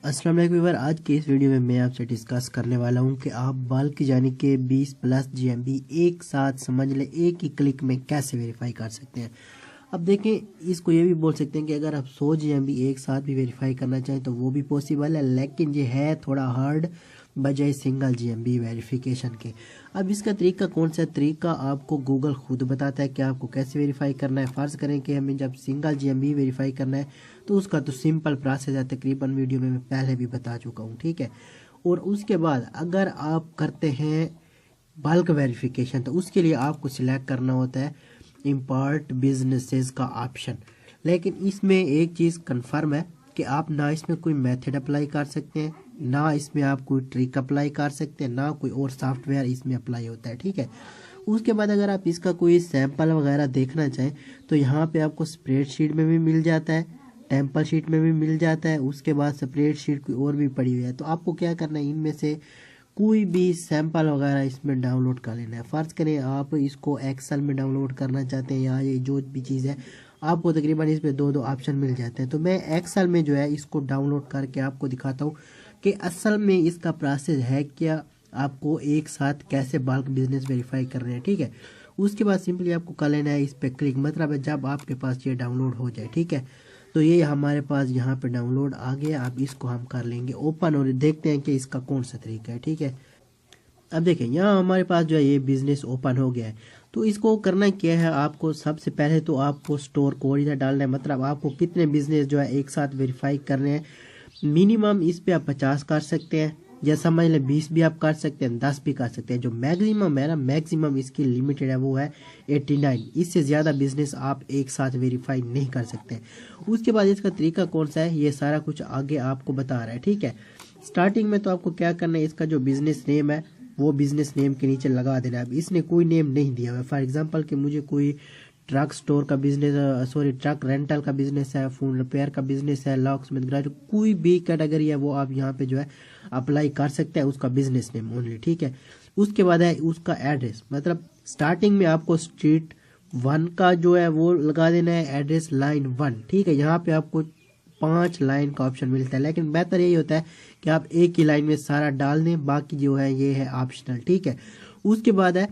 अस्सलाम वालेकुम व्यूअर, आज के इस वीडियो में मैं आपसे डिस्कस करने वाला हूं कि आप बल्क यानी कि 20 प्लस जीएमबी एक साथ समझ ले एक ही क्लिक में कैसे वेरीफाई कर सकते हैं। अब देखें, इसको ये भी बोल सकते हैं कि अगर आप 100 जीएमबी एक साथ भी वेरीफाई करना चाहें तो वो भी पॉसिबल है, लेकिन ये है थोड़ा हार्ड बजाय सिंगल जीएमबी वेरिफिकेशन के। अब इसका तरीका कौन सा तरीका आपको गूगल खुद बताता है कि आपको कैसे वेरीफाई करना है। फ़र्ज़ करें कि हमें जब सिंगल जीएमबी वेरीफाई करना है तो उसका तो सिंपल प्रोसेस है, तकरीबन वीडियो में मैं पहले भी बता चुका हूँ, ठीक है। और उसके बाद अगर आप करते हैं बल्क वेरिफिकेशन तो उसके लिए आपको सिलेक्ट करना होता है इम्पोर्ट बिजनेसेस का ऑप्शन। लेकिन इसमें एक चीज़ कन्फर्म है कि आप ना इसमें कोई मेथड अप्लाई कर सकते हैं, ना इसमें आप कोई ट्रिक अप्लाई कर सकते हैं, ना कोई और सॉफ्टवेयर इसमें अप्लाई होता है, ठीक है। उसके बाद अगर आप इसका कोई सैंपल वगैरह देखना चाहें तो यहाँ पे आपको स्प्रेडशीट में भी मिल जाता है, टेम्पल शीट में भी मिल जाता है। उसके बाद स्प्रेडशीट कोई और भी पड़ी हुई है, तो आपको क्या करना है, इनमें से कोई भी सैंपल वगैरह इसमें डाउनलोड कर लेना है। फ़र्ज़ करें आप इसको एक्सेल में डाउनलोड करना चाहते हैं या ये जो भी चीज़ है, आपको तकरीबन इसमें दो ऑप्शन मिल जाते हैं। तो मैं एक्सेल में जो है इसको डाउनलोड करके आपको दिखाता हूँ कि असल में इसका प्रोसेस है क्या, आपको एक साथ कैसे बल्क बिजनेस वेरीफाई कर रहे हैं, ठीक है। उसके बाद सिंपली आपको कर लेना है इस पर क्लिक, मतलब है जब आपके पास ये डाउनलोड हो जाए, ठीक है। तो ये हमारे पास यहाँ पे डाउनलोड आ गया। अब इसको हम कर लेंगे ओपन और देखते हैं कि इसका कौन सा तरीका है, ठीक है। अब देखें, यहाँ हमारे पास जो है ये बिजनेस ओपन हो गया है। तो इसको करना क्या है, आपको सबसे पहले तो आपको स्टोर कोड इधर डालना है, मतलब आपको कितने बिजनेस जो है एक साथ वेरीफाई करने हैं। मिनिमम इस पे आप 50 कर सकते हैं, या समझ लें 20 भी आप कर सकते हैं, 10 भी कर सकते हैं। जो मैक्सिमम है ना, मैक्सिमम इसकी लिमिटेड है वो है 89। इससे ज़्यादा बिजनेस आप एक साथ वेरीफाई नहीं कर सकते। उसके बाद इसका तरीका कौन सा है, ये सारा कुछ आगे आपको बता रहा है, ठीक है। स्टार्टिंग में तो आपको क्या करना है, इसका जो बिजनेस नेम है वो बिजनेस नेम के नीचे लगा देना है। अब इसने कोई नेम नहीं दिया हुआ है, फॉर एग्जांपल कि मुझे कोई ट्रक स्टोर का बिजनेस, ट्रक रेंटल का बिजनेस है, फोन रिपेयर का बिजनेस है, लॉक स्मिथ गैराज, कोई भी कैटेगरी है वो आप यहाँ पे जो है अप्लाई कर सकते हैं, उसका बिजनेस नेम ओनली, ठीक है। उसके बाद है उसका एड्रेस, मतलब स्टार्टिंग में आपको स्ट्रीट 1 का जो है वो लगा देना है, एड्रेस लाइन 1, ठीक है। यहाँ पे आपको 5 लाइन का ऑप्शन मिलता है, लेकिन बेहतर यही होता है कि आप एक ही लाइन में सारा डाल दें, बाकी जो है ये है ऑप्शनल, ठीक है। उसके बाद है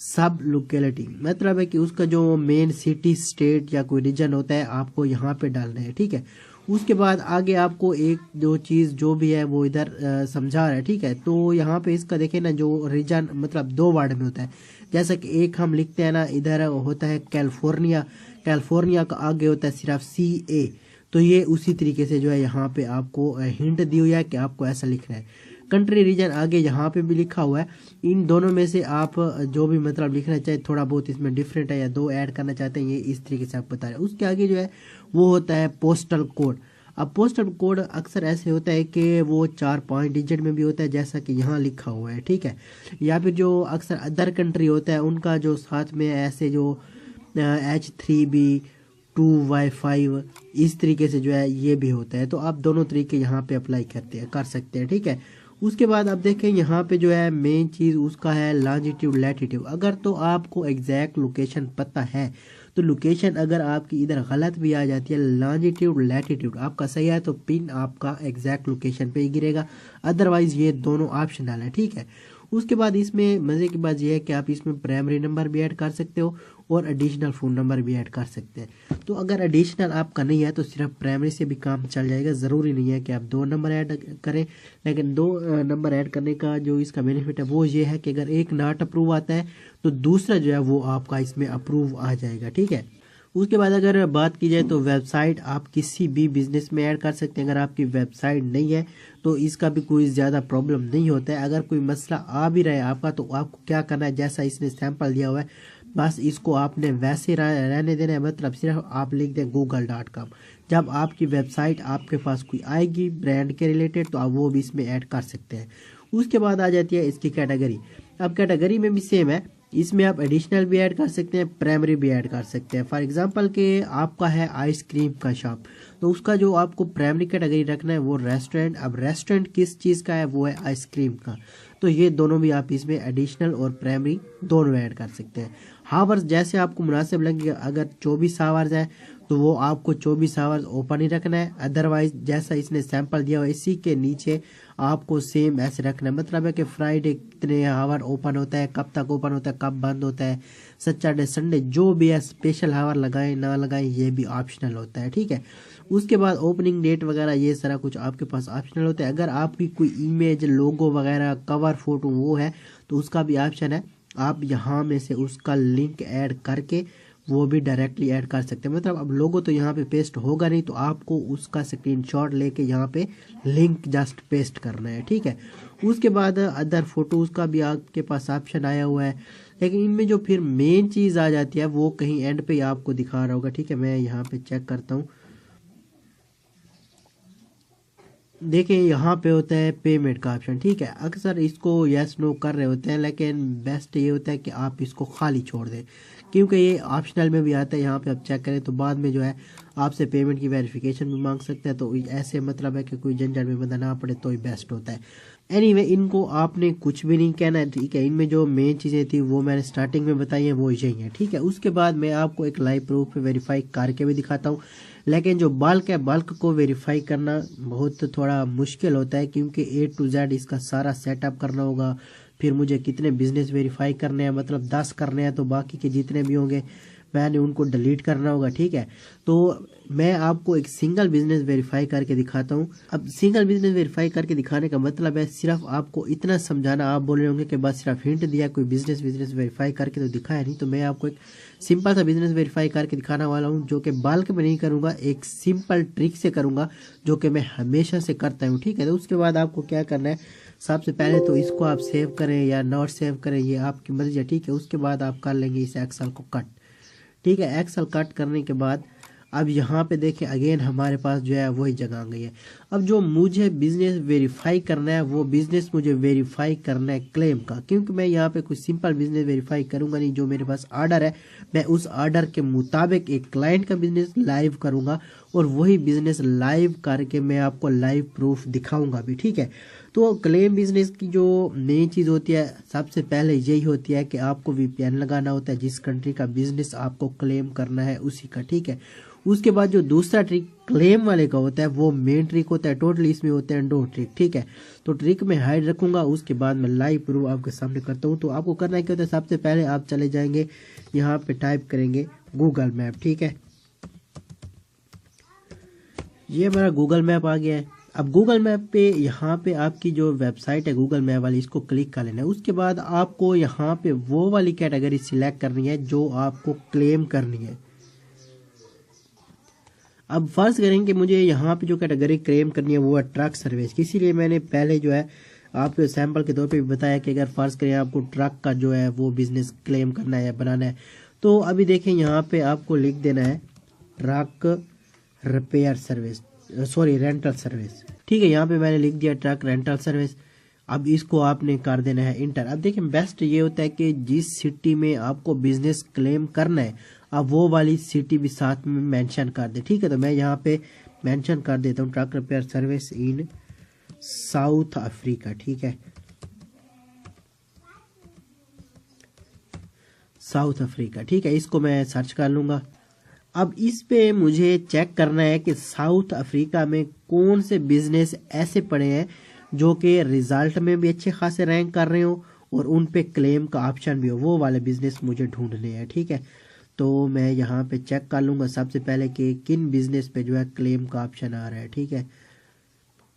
सब लोकेलिटी, मतलब है कि उसका जो मेन सिटी स्टेट या कोई रीजन होता है आपको यहाँ पे डालना है, ठीक है। उसके बाद आगे आपको एक दो चीज़ जो भी है वो इधर समझा रहा है, ठीक है। तो यहाँ पे इसका देखें ना, जो रीजन मतलब 2 वर्ड में होता है, जैसा कि एक हम लिखते हैं ना, इधर होता है कैलिफोर्निया, कैलिफोर्निया का आगे होता है सिर्फ CA। तो ये उसी तरीके से जो है यहाँ पे आपको हिंट दी हुई है कि आपको ऐसा लिखना है। कंट्री रीजन आगे यहाँ पे भी लिखा हुआ है। इन दोनों में से आप जो भी मतलब लिखना चाहे, थोड़ा बहुत इसमें डिफरेंट है या 2 ऐड करना चाहते हैं, ये इस तरीके से आप बता रहे हैं। उसके आगे जो है वो होता है पोस्टल कोड। अब पोस्टल कोड अक्सर ऐसे होता है कि वो 4-5 डिजिट में भी होता है, जैसा कि यहाँ लिखा हुआ है, ठीक है। या फिर जो अक्सर अदर कंट्री होता है उनका जो साथ में ऐसे जो H3B 2Y5 इस तरीके से जो है ये भी होता है। तो आप दोनों तरीके यहाँ पे अप्लाई कर सकते हैं, ठीक है। उसके बाद आप देखें यहाँ पे जो है मेन चीज़ उसका है लॉन्जिट्यूड लैटिट्यूड। अगर तो आपको एग्जैक्ट लोकेशन पता है तो लोकेशन अगर आपकी इधर गलत भी आ जाती है, लॉन्जिट्यूड लैटिट्यूड आपका सही है तो पिन आपका एग्जैक्ट लोकेशन पे ही गिरेगा, अदरवाइज ये दोनों ऑप्शनल है, ठीक है। उसके बाद इसमें मज़े की बात यह है कि आप इसमें प्राइमरी नंबर भी ऐड कर सकते हो और एडिशनल फ़ोन नंबर भी ऐड कर सकते हैं। तो अगर एडिशनल आपका नहीं है तो सिर्फ प्राइमरी से भी काम चल जाएगा, ज़रूरी नहीं है कि आप 2 नंबर ऐड करें। लेकिन 2 नंबर ऐड करने का जो इसका बेनिफिट है वो ये है कि अगर एक नॉट अप्रूव आता है तो दूसरा जो है वो आपका इसमें अप्रूव आ जाएगा, ठीक है। उसके बाद अगर बात की जाए तो वेबसाइट आप किसी भी बिजनेस में ऐड कर सकते हैं। अगर आपकी वेबसाइट नहीं है तो इसका भी कोई ज़्यादा प्रॉब्लम नहीं होता है। अगर कोई मसला आ भी रहा है आपका तो आपको क्या करना है, जैसा इसने सैंपल दिया हुआ है बस इसको आपने वैसे रहने देना है, मतलब सिर्फ आप लिख दें google.com। जब आपकी वेबसाइट आपके पास कोई आएगी ब्रांड के रिलेटेड तो आप वो भी इसमें ऐड कर सकते हैं। उसके बाद आ जाती है इसकी कैटेगरी। अब कैटेगरी में भी सेम है, इसमें आप एडिशनल भी ऐड कर सकते हैं, प्राइमरी भी ऐड कर सकते हैं। फॉर एग्जांपल कि आपका है आइसक्रीम का शॉप, तो उसका जो आपको प्राइमरी कैटेगरी रखना है वो रेस्टोरेंट। अब रेस्टोरेंट किस चीज़ का है, वो है आइसक्रीम का, तो ये दोनों भी आप इसमें एडिशनल और प्राइमरी दोनों ऐड कर सकते हैं। हावर्स जैसे आपको मुनासिब लगेगा, अगर 24 आवर्स है तो वो आपको 24 आवर्स ओपन ही रखना है। अदरवाइज जैसा इसने सैंपल दिया हुआ इसी के नीचे आपको सेम ऐसे रखना है। मतलब है कि फ्राइडे कितने आवर ओपन होता है, कब तक ओपन होता है, कब बंद होता है, सैटरडे संडे जो भी है स्पेशल आवर लगाए ना लगाए ये भी ऑप्शनल होता है, ठीक है। उसके बाद ओपनिंग डेट वगैरह ये सारा कुछ आपके पास ऑप्शनल होता है। अगर आपकी कोई इमेज, लोगो वगैरह, कवर फोटो वो है तो उसका भी ऑप्शन है। आप यहाँ में से उसका लिंक ऐड करके वो भी डायरेक्टली ऐड कर सकते हैं। मतलब अब लोगो तो यहाँ पे पेस्ट होगा नहीं, तो आपको उसका स्क्रीनशॉट लेके यहाँ पे लिंक जस्ट पेस्ट करना है, ठीक है। उसके बाद अदर फोटोज का भी आपके पास ऑप्शन आया हुआ है, लेकिन इनमें जो फिर मेन चीज़ आ जाती है वो कहीं एंड पे आपको दिखा रहा होगा, ठीक है। मैं यहाँ पे चेक करता हूँ। देखिए यहाँ पे होता है पेमेंट का ऑप्शन, ठीक है। अक्सर इसको यस नो कर रहे होते हैं, लेकिन बेस्ट ये होता है कि आप इसको खाली छोड़ दें, क्योंकि ये ऑप्शनल में भी आता है। यहाँ पे आप चेक करें तो बाद में जो है आपसे पेमेंट की वेरिफिकेशन भी मांग सकता है, तो ऐसे मतलब है कि कोई झंझट में बंदा ना पड़े तो ही बेस्ट होता है। एनीवे इनको आपने कुछ भी नहीं कहना है, ठीक है। इनमें जो मेन चीज़ें थी वो मैंने स्टार्टिंग में बताई हैं वो यही है, ठीक है। उसके बाद मैं आपको एक लाइव प्रूफ पे वेरीफाई करके भी दिखाता हूँ। लेकिन जो बल्क है, बल्क को वेरीफाई करना बहुत थोड़ा मुश्किल होता है, क्योंकि A to Z इसका सारा सेटअप करना होगा। फिर मुझे कितने बिजनेस वेरीफाई करने हैं, मतलब 10 करने हैं, तो बाकी के जितने भी होंगे मैंने उनको डिलीट करना होगा, ठीक है। तो मैं आपको एक सिंगल बिजनेस वेरीफाई करके दिखाता हूँ। अब सिंगल बिजनेस वेरीफाई करके दिखाने का मतलब है सिर्फ आपको इतना समझाना। आप बोल रहे होंगे कि बस सिर्फ हिंट दिया, कोई बिजनेस वेरीफाई करके तो दिखाया नहीं। तो मैं आपको एक सिंपल सा बिजनेस वेरीफाई करके दिखाने वाला हूँ, जो कि बल्क में नहीं करूँगा, एक सिंपल ट्रिक से करूँगा जो कि मैं हमेशा से करता हूँ, ठीक है। तो उसके बाद आपको क्या करना है, सबसे पहले तो इसको आप सेव करें या नॉट सेव करें ये आपकी मर्जी है, ठीक है। उसके बाद आप कर लेंगे इस एक्सेल को कट, ठीक है। एक्सेल कट करने के बाद अब यहाँ पे देखें अगेन हमारे पास जो है वही जगह आ गई है। अब जो मुझे बिजनेस वेरीफाई करना है वो बिजनेस मुझे वेरीफाई करना है क्लेम का, क्योंकि मैं यहाँ पे कुछ सिंपल बिजनेस वेरीफाई करूंगा नहीं। जो मेरे पास ऑर्डर है मैं उस ऑर्डर के मुताबिक एक क्लाइंट का बिजनेस लाइव करूंगा, और वही बिजनेस लाइव करके मैं आपको लाइव प्रूफ दिखाऊंगा भी, ठीक है। तो क्लेम बिजनेस की जो मेन चीज़ होती है सबसे पहले यही होती है कि आपको VPN लगाना होता है, जिस कंट्री का बिजनेस आपको क्लेम करना है उसी का, ठीक है। उसके बाद जो दूसरा ट्रिक क्लेम वाले का होता है वो मेन ट्रिक होता है। टोटली इसमें होते हैं 2 ट्रिक, ठीक है। तो ट्रिक में हाइड रखूंगा, उसके बाद मैं लाइव प्रूफ आपके सामने करता हूँ। तो आपको करना क्या होता है, सबसे पहले आप चले जाएंगे यहाँ पे टाइप करेंगे गूगल मैप, ठीक है। ये हमारा गूगल मैप आ गया है। अब गूगल मैप पे यहाँ पे आपकी जो वेबसाइट है गूगल मैप वाली, इसको क्लिक कर लेना है। उसके बाद आपको यहाँ पे वो वाली कैटेगरी सिलेक्ट करनी है जो आपको क्लेम करनी है। अब फर्ज करेंगे मुझे यहाँ पे जो कैटेगरी क्लेम करनी है वो है ट्रक सर्विस, इसीलिए मैंने पहले जो है आपको सैंपल के तौर पे भी बताया कि अगर फर्ज करें आपको ट्रक का जो है वो बिजनेस क्लेम करना है या बनाना है, तो अभी देखें यहाँ पे आपको लिख देना है truck repair service, sorry rental service, ठीक है। यहाँ पे मैंने लिख दिया ट्रक रेंटल सर्विस। अब इसको आपने कर देना है इंटर। अब देखिए बेस्ट ये होता है कि जिस सिटी में आपको बिजनेस क्लेम करना है अब वो वाली सिटी भी साथ में मेंशन कर दे, ठीक है। तो मैं यहाँ पे मेंशन कर देता हूँ truck repair service in south Africa, ठीक है, साउथ अफ्रीका, ठीक है। इसको मैं सर्च कर लूंगा। अब इस पे मुझे चेक करना है कि साउथ अफ्रीका में कौन से बिजनेस ऐसे पड़े हैं जो कि रिजल्ट में भी अच्छे खासे रैंक कर रहे हो और उन पे क्लेम का ऑप्शन भी हो, वो वाले बिजनेस मुझे ढूंढने हैं, ठीक है। तो मैं यहाँ पे चेक कर लूँगा सबसे पहले कि किन बिजनेस पे जो है क्लेम का ऑप्शन आ रहा है, ठीक है।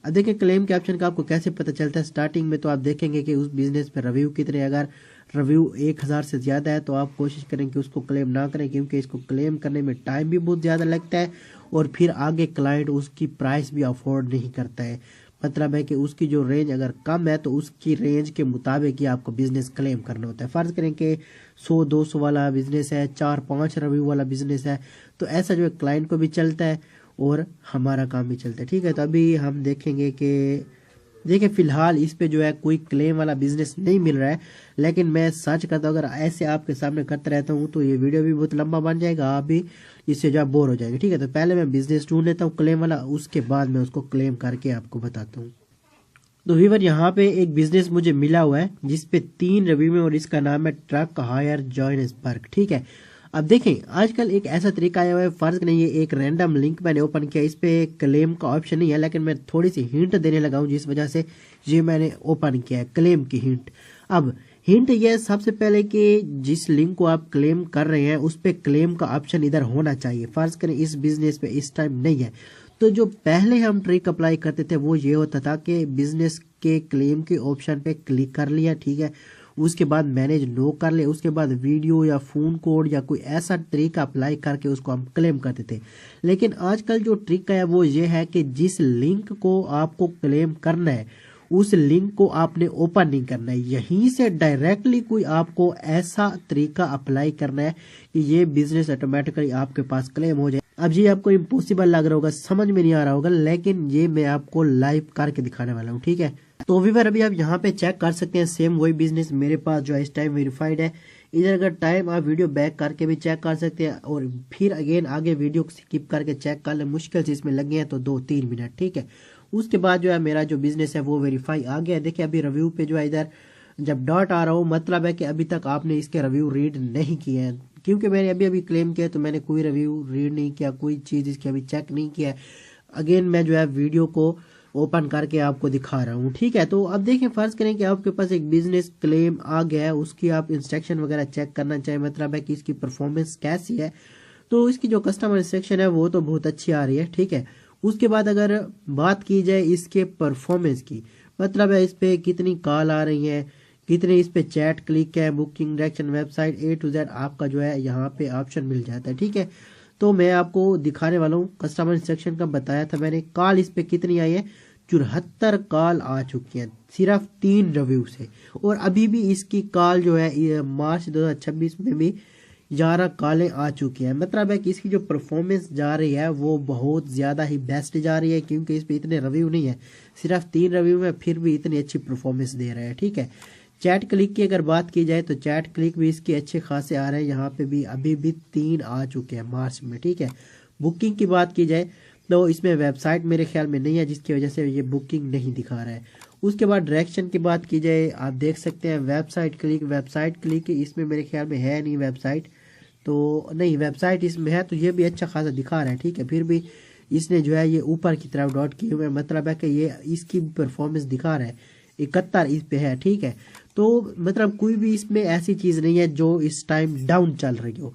अब देखिए क्लेम के ऑप्शन का आपको कैसे पता चलता है। स्टार्टिंग में तो आप देखेंगे कि उस बिजनेस पे रिव्यू कितने, अगर रिव्यू 1000 से ज़्यादा है तो आप कोशिश करें कि उसको क्लेम ना करें, क्योंकि इसको क्लेम करने में टाइम भी बहुत ज़्यादा लगता है और फिर आगे क्लाइंट उसकी प्राइस भी अफोर्ड नहीं करता है। मतलब है कि उसकी जो रेंज अगर कम है तो उसकी रेंज के मुताबिक ही आपको बिजनेस क्लेम करना होता है। फ़र्ज़ करें कि 100-200 वाला बिजनेस है, 4-5 रिव्यू वाला बिजनेस है, तो ऐसा जो है क्लाइंट को भी चलता है और हमारा काम भी चलता है, ठीक है। तो अभी हम देखेंगे कि देखिए फिलहाल इस पे जो है कोई क्लेम वाला बिजनेस नहीं मिल रहा है, लेकिन मैं सर्च करता हूँ, अगर ऐसे आपके सामने करता रहता हूँ तो ये वीडियो भी बहुत लंबा बन जाएगा, आप भी इससे जो है बोर हो जाएंगे, ठीक है। तो पहले मैं बिजनेस ढूंढ लेता हूँ क्लेम वाला, उसके बाद मैं उसको क्लेम करके आपको बताता हूँ। तो व्यूअर यहाँ पे एक बिजनेस मुझे मिला हुआ है जिसपे 3 रिव्यू में, और इसका नाम है ट्रक हायर जोहान्सबर्ग, ठीक है। अब देखें आजकल एक ऐसा तरीका आया हुआ है, फर्ज नहीं ये एक रैंडम लिंक मैंने ओपन किया, इस पे क्लेम का ऑप्शन नहीं है, लेकिन मैं थोड़ी सी हिंट देने लगा हूं जिस वजह से ये मैंने ओपन किया है, क्लेम की हिंट। अब हिंट ये सबसे पहले कि जिस लिंक को आप क्लेम कर रहे हैं उस पे क्लेम का ऑप्शन इधर होना चाहिए। फर्ज करें इस बिजनेस पे इस टाइम नहीं है, तो जो पहले हम ट्रिक अप्लाई करते थे वो ये होता था कि बिजनेस के क्लेम के ऑप्शन पे क्लिक कर लिया, ठीक है, उसके बाद मैनेज नो कर ले, उसके बाद वीडियो या फोन कोड या कोई ऐसा तरीका अप्लाई करके उसको हम क्लेम करते थे। लेकिन आजकल जो ट्रिक है वो ये है कि जिस लिंक को आपको क्लेम करना है उस लिंक को आपने ओपन नहीं करना है, यहीं से डायरेक्टली कोई आपको ऐसा तरीका अप्लाई करना है कि ये बिजनेस ऑटोमेटिकली आपके पास क्लेम हो जाए। अब ये आपको इम्पॉसिबल लग रहा होगा, समझ में नहीं आ रहा होगा, लेकिन ये मैं आपको लाइव करके दिखाने वाला हूँ, ठीक है। तो व्यूअर अभी आप यहाँ पे चेक कर सकते हैं, सेम वही बिजनेस मेरे पास जो है इस टाइम वेरीफाइड है। इधर अगर टाइम आप वीडियो बैक करके भी चेक कर सकते हैं और फिर अगेन आगे वीडियो स्किप करके चेक कर ले, मुश्किल से इसमें लगे हैं तो 2-3 मिनट, ठीक है। उसके बाद जो है मेरा जो बिजनेस है वो वेरीफाई आ गया है। देखिए अभी रिव्यू पे जो है इधर जब डॉट आ रहा हो मतलब है कि अभी तक आपने इसके रिव्यू रीड नहीं किए हैं, क्योंकि मैंने अभी अभी क्लेम किया तो मैंने कोई रिव्यू रीड नहीं किया, कोई चीज़ इसकी अभी चेक नहीं किया। अगेन मैं जो है वीडियो को ओपन करके आपको दिखा रहा हूँ, ठीक है। तो अब देखें फर्ज करें कि आपके पास एक बिजनेस क्लेम आ गया है, उसकी आप इंस्ट्रक्शन वगैरह चेक करना चाहिए, मतलब है कि इसकी परफॉर्मेंस कैसी है। तो इसकी जो कस्टमर इंस्ट्रक्शन है वो तो बहुत अच्छी आ रही है, ठीक है। उसके बाद अगर बात की जाए इसके परफॉर्मेंस की, मतलब है इस पे कितनी कॉल आ रही है, कितने इस पे चैट क्लिक है, booking direction website A to Z आपका जो है यहाँ पे ऑप्शन मिल जाता है, ठीक है। तो मैं आपको दिखाने वाला हूँ, कस्टमर इंस्ट्रक्शन का बताया था मैंने, कॉल इस पे कितनी आई है, 74 कॉल आ चुकी हैं सिर्फ 3 रिव्यू से। और अभी भी इसकी कॉल जो है मार्च 2026 में भी 11 कॉलें आ चुकी हैं, मतलब है कि इसकी जो परफॉर्मेंस जा रही है वो बहुत ज़्यादा ही बेस्ट जा रही है, क्योंकि इस पे इतने रिव्यू नहीं है, सिर्फ 3 रिव्यू में फिर भी इतनी अच्छी परफॉर्मेंस दे रहा है, ठीक है। चैट क्लिक की अगर बात की जाए तो चैट क्लिक भी इसके अच्छे खासे आ रहे हैं, यहाँ पे भी अभी भी 3 आ चुके हैं मार्च में, ठीक है। बुकिंग की बात की जाए तो इसमें वेबसाइट मेरे ख्याल में नहीं है, जिसकी वजह से ये बुकिंग नहीं दिखा रहा है। उसके बाद डायरेक्शन की बात की जाए, आप देख सकते हैं वेबसाइट क्लिक इसमें मेरे ख्याल में है नहीं वेबसाइट, तो नहीं वेबसाइट इसमें है तो ये भी अच्छा खासा दिखा रहा है, ठीक है। फिर भी इसने जो है ये ऊपर की तरफ डॉट किए हुए, मतलब है कि ये इसकी परफॉर्मेंस दिखा रहा है, 71 इस पे है, ठीक है। तो मतलब कोई भी इसमें ऐसी चीज़ नहीं है जो इस टाइम डाउन चल रही हो।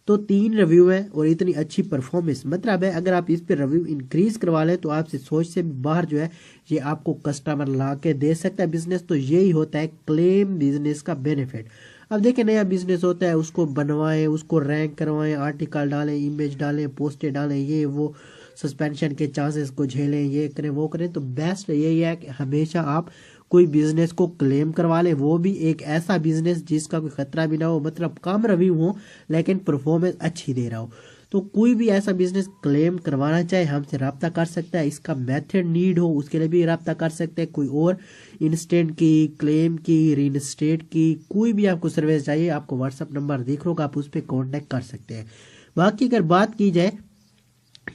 तो 3 रिव्यू है और इतनी अच्छी परफॉर्मेंस, मतलब है अगर आप इस पे रिव्यू इंक्रीज करवा लें तो आपसे सोच से बाहर जो है ये आपको कस्टमर ला के दे सकता है बिजनेस। तो यही होता है क्लेम बिजनेस का बेनिफिट। अब देखिए नया बिजनेस होता है, उसको बनवाएं, उसको रैंक करवाएं, आर्टिकल डालें, इमेज डालें, पोस्टें डालें, ये वो सस्पेंशन के चांसेस को झेलें, ये करें वो करें। तो बेस्ट यही है कि हमेशा आप कोई बिजनेस को क्लेम करवा ले, वो भी एक ऐसा बिजनेस जिसका कोई खतरा भी ना हो, मतलब कम रिव्यू हो लेकिन परफॉर्मेंस अच्छी दे रहा हो। तो कोई भी ऐसा बिजनेस क्लेम करवाना चाहे हमसे रब्ता कर सकता है, इसका मेथड नीड हो उसके लिए भी रब्ता कर सकते हैं। कोई और इंस्टेंट की, क्लेम की, रीइंस्टेट की, कोई भी आपको सर्विस चाहिए, आपको व्हाट्सअप नंबर दिख रहा होगा, आप उस पर कॉन्टेक्ट कर सकते हैं। बाकी अगर बात की जाए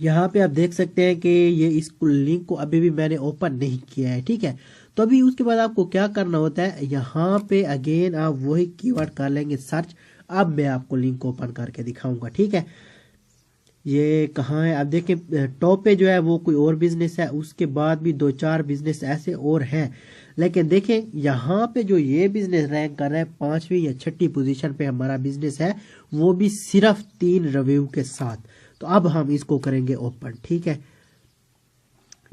यहाँ पे आप देख सकते हैं कि ये इस लिंक को अभी भी मैंने ओपन नहीं किया है, ठीक है। तो अभी उसके बाद आपको क्या करना होता है, यहाँ पे अगेन आप वही कीवर्ड कर लेंगे सर्च। अब मैं आपको लिंक ओपन करके दिखाऊंगा, ठीक है। ये कहाँ है, अब देखें टॉप पे जो है वो कोई और बिजनेस है, उसके बाद भी 2-4 बिजनेस ऐसे और हैं, लेकिन देखें यहाँ पे जो ये बिजनेस रैंक कर रहा है 5वीं या 6ठी पोजीशन पे हमारा बिजनेस है, वो भी सिर्फ 3 रिव्यू के साथ। तो अब हम इसको करेंगे ओपन, ठीक है।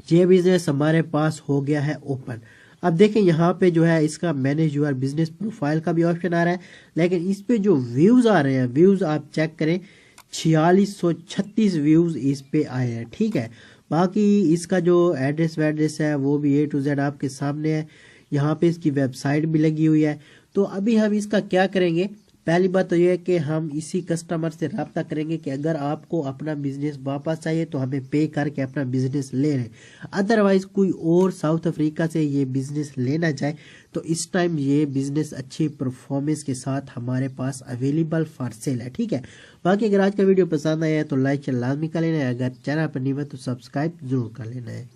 ये बिजनेस हमारे पास हो गया है ओपन। अब देखें यहाँ पे जो है इसका मैनेज योर बिजनेस प्रोफाइल का भी ऑप्शन आ रहा है, लेकिन इस पे जो व्यूज आ रहे हैं, व्यूज आप चेक करें 4636 व्यूज इस पे आए हैं, ठीक है। बाकी इसका जो एड्रेस है वो भी A to Z आपके सामने है, यहाँ पे इसकी वेबसाइट भी लगी हुई है। तो अभी हम इसका क्या करेंगे, पहली बात तो ये है कि हम इसी कस्टमर से रब्ता करेंगे कि अगर आपको अपना बिजनेस वापस चाहिए तो हमें पे करके अपना बिजनेस ले लें। अदरवाइज कोई और साउथ अफ्रीका से ये बिजनेस लेना चाहे तो इस टाइम ये बिजनेस अच्छी परफॉर्मेंस के साथ हमारे पास अवेलेबल फॉर सेल है, ठीक है। बाकी अगर आज का वीडियो पसंद आया है तो लाइक लाजमी कर लेना है, अगर चैनल पर नहीं है तो सब्सक्राइब जरूर कर लेना है।